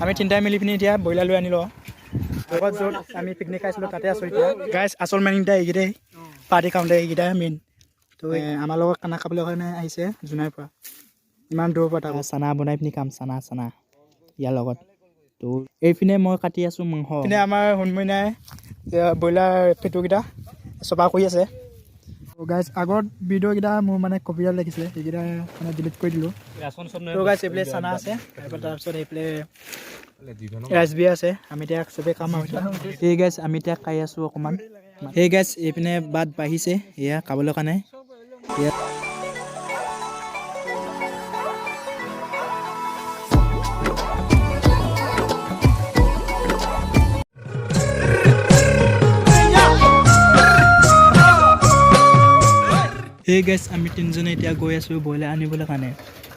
আমি তিনিটাই মিলি পিনি এতিয়া ব্ৰইলাৰ লৈ আনিলোঁ লগত য'ত আমি পিকনিক খাইছিলোঁ তাতে আছোঁ এতিয়া গাইজ আচল মেইনকেইটা এইকেইটাই পাৰ্টি খাওঁতে এইকেইটাই মেইন তো আমাৰ লগত খানা খাবলৈ কাৰণে আহিছে জোনাইৰ পৰা ইমান দূৰৰ পৰা তাকো চানা বনাই পিনি খাম চানা ইয়াৰ লগত তো এইপিনে মই কাটি আছোঁ মাংস পিনে আমাৰ সোণমইনাই ব্ৰইলাৰ পেটুকেইটা চফা কৰি আছে গাইজ আগত ভিডিঅ'কেইটা মোৰ মানে কপিৰাইট লাগিছিলে সেইকেইটা মানে ডিলিট কৰি দিলোঁ তো গাইজ এইফালে চানা আছে তাৰপিছত এইফালে ৰাইচ বিয়া আছে আমি এতিয়া চবেই কাম আৰু সেই গাইজ আমি এতিয়া খাই আছোঁ অকণমান সেই গাইজ এইপিনে বাট বাঢ়িছে এয়া খাবলৈ কাৰণে এয়া সেই গাইজ আমি তিনিজনে এতিয়া গৈ আছোঁ ব্ৰইলাৰ আনিবলৈ কাৰণে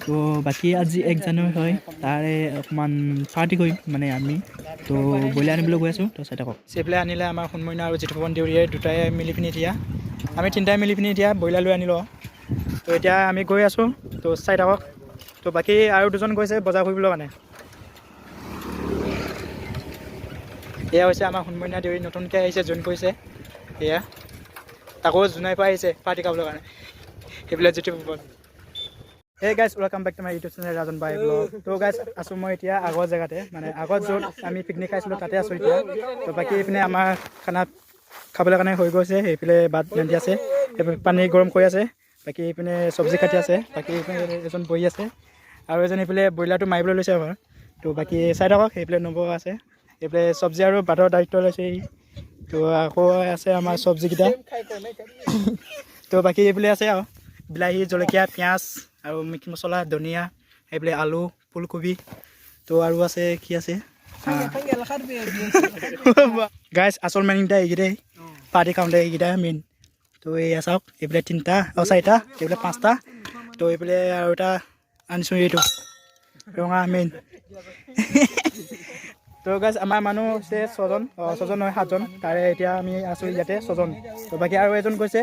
তো বাকী আজি 1 জানুৱাৰী হয় তাৰে অকণমান পাৰ্টি কৰিম মানে আমি তো ব্ৰইলাৰ আনিবলৈ গৈ আছোঁ তো চাই থাকক সেইফালে আনিলে আমাৰ সোণমইনা আৰু জিতুপৱন দেউৰীয়ে দুটাই মিলি পিনি এতিয়া আমি তিনিটাই মিলি পিনি এতিয়া ব্ৰইলাৰ লৈ আনিলোঁ তো এতিয়া আমি গৈ আছোঁ তো চাই থাকক তো বাকী আৰু দুজন গৈছে বজাৰ কৰিবলৈ মানে এয়া হৈছে আমাৰ সোণমইনা দেউৰী নতুনকৈ আহিছে জইন কৰিছে এয়া তাকো জোনাইৰ পৰা আহিছে পাৰ্টি খাবলৈ কাৰণে সেইবিলাক জিতুপৱন Hey guys, welcome back to my YouTube channel Rajan Bhai Vlog. তো গাইজ আছোঁ মই এতিয়া আগৰ জেগাতে মানে আগত য'ত আমি পিকনিক খাইছিলোঁ তাতে আছোঁ এতিয়া তো বাকী এইপিনে আমাৰ খানা খাবলৈ কাৰণে হৈ গৈছে সেইফালে ভাত ৰান্ধি আছে সেইফালে পানী গৰম কৰি আছে বাকী এইপিনে চব্জি কাটি আছে বাকী এইপিনে এজন বহি আছে আৰু এজন এইফালে ব্ৰইলাৰটো মাৰিবলৈ লৈছে আমাৰ তো বাকী চাই থাকক সেইফালে নম্বৰ আছে এইফালে চব্জি আৰু ভাতৰ দায়িত্ব লৈছে তো আকৌ আছে আমাৰ চব্জিকেইটা তো বাকী এইফালে আছে আৰু বিলাহী জলকীয়া পিঁয়াজ আৰু মিট মছলা ধনিয়া এইফালে আলু ফুলকবি তো আৰু আছে কি আছে গাইজ আচল মেইনকেইটা এইকেইটাই পাৰ্টি খাওঁতে এইকেইটা মেইন তো এয়া চাওক এইফালে 3টা 4টা এইফালে 5টা তো এইফালে আৰু এটা আনিছোঁ এইটো ৰঙা মেইন তো গাইজ আমাৰ মানুহ হৈছে 6জন 6জন নহয় 7জন তাৰে এতিয়া আমি আছোঁ ইয়াতে 6জন তো বাকী আৰু এজন গৈছে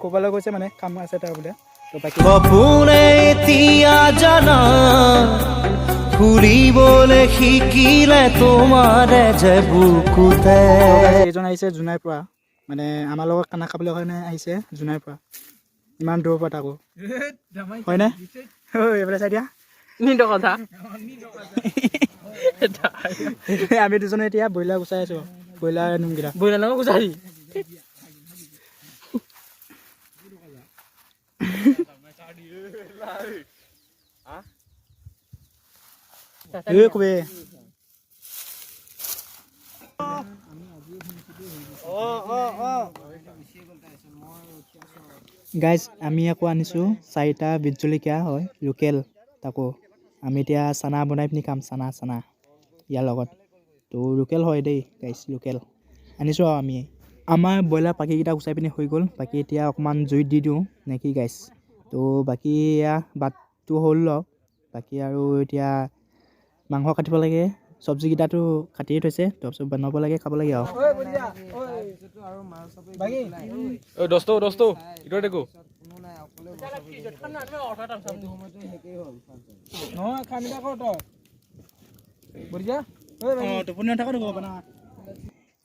ক'বলৈ গৈছে মানে কাম আছে তাৰ বোলে তো বাকী সপোনে এতিয়া জানা ফুৰিবলৈ শিকিলে তোমাৰে যে বুকুতে এইজন আহিছে জোনাইৰ পৰা মানে আমাৰ লগত খানা খাবলৈ কাৰণে আহিছে জোনাইৰ পৰা ইমান দূৰৰ পৰা তাকো হয়নে এইফালে চাই দিয়া নিদ কথা আমি দুজনে এতিয়া ব্ৰইলাৰ গুচাই আছোঁ ব্ৰইলাৰ নোমকেইটা ব্ৰইলাৰ লগত গুচাই গাইজ আমি আকৌ আনিছোঁ 4টা বিট জলকীয়া হয় লোকেল তাকো আমি এতিয়া চানা বনাই পিনি খাম চানা ইয়াৰ লগত তো লোকেল হয় দেই গাইজ লোকেল আনিছোঁ আৰু আমি আমাৰ ব্ৰইলাৰ পাখিকেইটা গুচাই পিনি হৈ গ'ল বাকী এতিয়া অকণমান জুইত দি দিওঁ নেকি গাইজ তো বাকী এয়া ভাতটো হ'ল আৰু বাকী আৰু এতিয়া মাংস কাটিব লাগে চব্জিকেইটাতো কাটিয়ে থৈছে তাৰপিছত বনাব লাগে খাব লাগে আৰু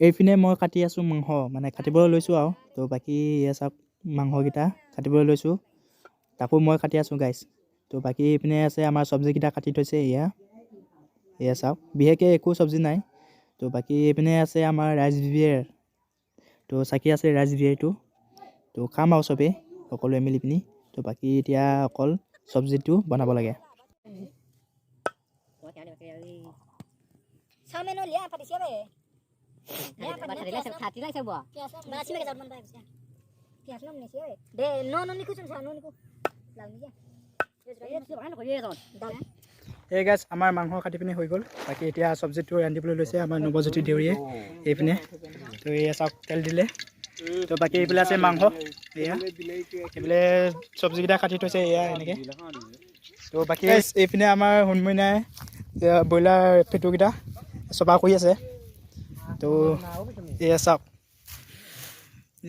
এইপিনে মই কাটি আছোঁ মাংস মানে কাটিবলৈ লৈছোঁ আৰু তো বাকী এয়া চাওক মাংসকেইটা কাটিবলৈ লৈছোঁ তাকো মই কাটি আছোঁ গাইজ তো বাকী এইপিনে আছে আমাৰ চব্জিকেইটা কাটি থৈছে এয়া চাওক বিশেষকৈ একো চব্জি নাই তো বাকী এইপিনে আছে আমাৰ ৰাইচ বিয়েৰ তো চাকি আছে ৰাইচ বিয়েৰটো তো খাম আৰু চবেই সকলোৱে মিলি পিনি তো বাকী এতিয়া অকল চব্জিটো বনাব লাগে এই গাইজ আমাৰ মাংস কাটি পিনি হৈ গ'ল বাকী এতিয়া চব্জিটো ৰান্ধিবলৈ লৈছে আমাৰ নৱজ্যোতি দেউৰীয়ে এইপিনে তো এয়া চাওক তেল দিলে তো বাকী এইফালে আছে মাংস এয়া এইফালে চব্জিকেইটা কাটি থৈছে এয়া এনেকৈ তো বাকী এইপিনে আমাৰ সোণমইনাই ব্ৰইলাৰ পেটুকেইটা চফা কৰি আছে তো এয়া চাওক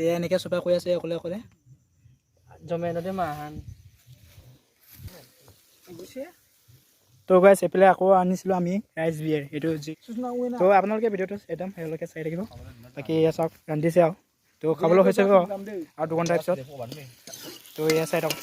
এয়া এনেকৈ চফা কৰি আছে অকলে জমেনতে মাহান তো গাইছ এইফালে আকৌ আনিছিলোঁ আমি ৰাইচ বিয়েৰ এইটো তো আপোনালোকে ভিডিঅ'টো একদম সেইলৈকে চাই থাকিব বাকী এয়া চাওক ৰান্ধিছে আৰু তো খাবলৈ হৈছে আৰু 2 ঘণ্টাৰ পিছত তো এয়া চাই থাকক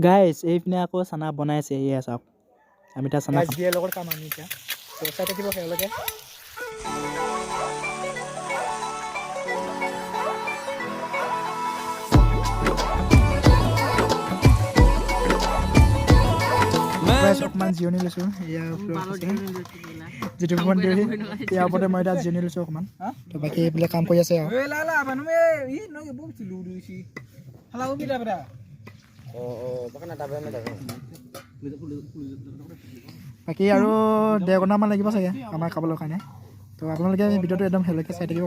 গাইছ এইপিনে আকৌ চানা বনাইছে এয়া চাওক আমি এতিয়া চানা বিয়েৰ লগত কাম আমি এতিয়া তো চাই থাকিব সেইলৈকে অকণমান জিৰণি লৈছোঁ এয়া যিটো ইয়াৰ ওপৰতে মই এতিয়া জিৰণি লৈছোঁ অকণমান তো বাকী এইবিলাক কাম কৰি আছে আৰু বাকী আৰু 1.5 ঘণ্টামান লাগিব চাগে আমাৰ খাবলৈ কাৰণে তো আপোনালোকে ভিডিঅ'টো একদম সেইলৈকে চাই থাকিব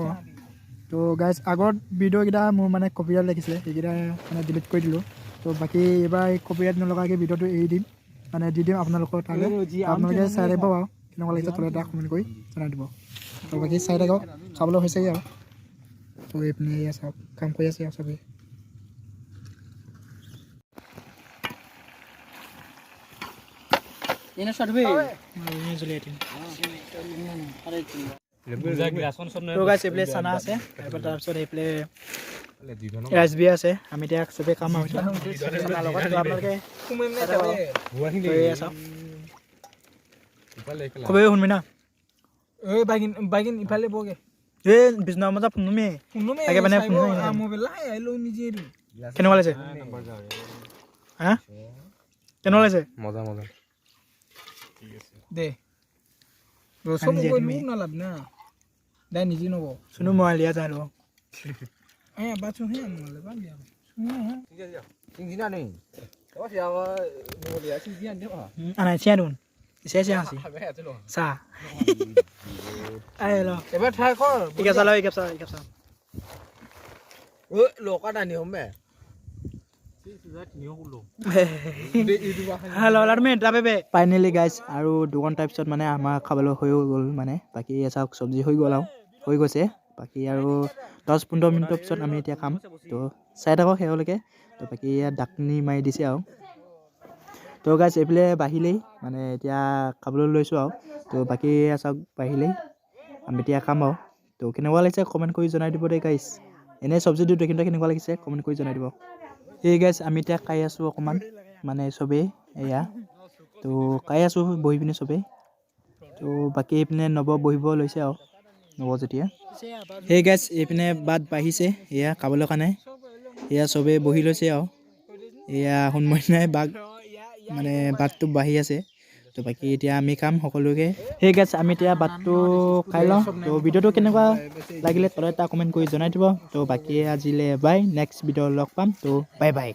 তো গাইজ আগত ভিডিঅ'কেইটা মোৰ মানে কপিৰাইট লাগিছিলে সেইকেইটা মানে ডিলিট কৰি দিলোঁ তো বাকী এইবাৰ কপিৰাইট নলগাকৈ ভিডিঅ'টো এৰি দিম মানে দি দিম আপোনালোকৰ তালৈ আপোনালোকে চাই থাকিব আৰু কেনেকুৱা লাগিছে তলত এটা কমেণ্ট কৰি জনাই দিব তো বাকী চাই থাকক খাবলৈ হৈছেগৈ আৰু তো এইপিনে এয়া চাওক কাম কৰি আছে আৰু চবেই চানা আছে তাৰপিছত এইফালে ৰাইচ বিয়েৰ আছে আমি এতিয়া চবেই কাম আৰু খবেই শুনবি না বাইকিন ইফালে বগে এই বিষ্ণু মজা ফোনমি তাকে মানে কেনেকুৱা লাগিছে হা কেনেকুৱা লাগিছে মজা মজা দে নালাব না দাই নিজে নব শুনো মই লিয়া যাই লো বাচো হে আনাই চিয়া দুন Saya siang sih. Sa. Ayo lo. Coba try kor. Ikap salah, ikap salah, ikap salah. Lo kan ada nih om be. Hello, larmen, tapi be. Finally guys, aru 2 ঘণ্টাৰ পিছত মানে আমাৰ খাবলৈ হৈ গ'ল মানে বাকি এ চাওক সবজি হৈ গ'ল আৰু হৈ গৈছে বাকি আৰু 10-15 মিনিটৰ পিছত আমি এতিয়া খাম তো চাই থাকক হেওলকে তো বাকি ডাকনি মাৰি দিছে আৰু তো গাইছ এইফালে বাহিলেই মানে এতিয়া খাবলৈ লৈছোঁ আৰু তো বাকী চাওক বাহিলেই আমি এতিয়া খাম আৰু তো কেনেকুৱা লাগিছে কমেণ্ট কৰি জনাই দিব দেই গাইছ এনে চব্জিটো দেখি কেনেকুৱা লাগিছে কমেণ্ট কৰি জনাই দিব এই গাইছ আমি এতিয়া খাই আছোঁ অকণমান মানে চবেই এয়া তো খাই আছোঁ বহি পিনে চবেই তো বাকী এইপিনে নব বহিব লৈছে আৰু নব যেতিয়া সেই গাইছ এইপিনে বাট বাঢ়িছে এয়া খাবলৈ কাৰণে এয়া চবেই বহি লৈছে আৰু এয়া সোণমইনাই বাঘ মানে বাটটো বাঢ়ি আছে তো বাকী এতিয়া আমি কাম সকলোকে সেই গাইছ আমি এতিয়া বাটটো খাই লওঁ তো ভিডিঅ'টো কেনেকুৱা লাগিলে তলত এটা কমেণ্ট কৰি জনাই দিব তো বাকী আজিলৈ বাই নেক্সট ভিডিঅ' লগ পাম তো বাই বাই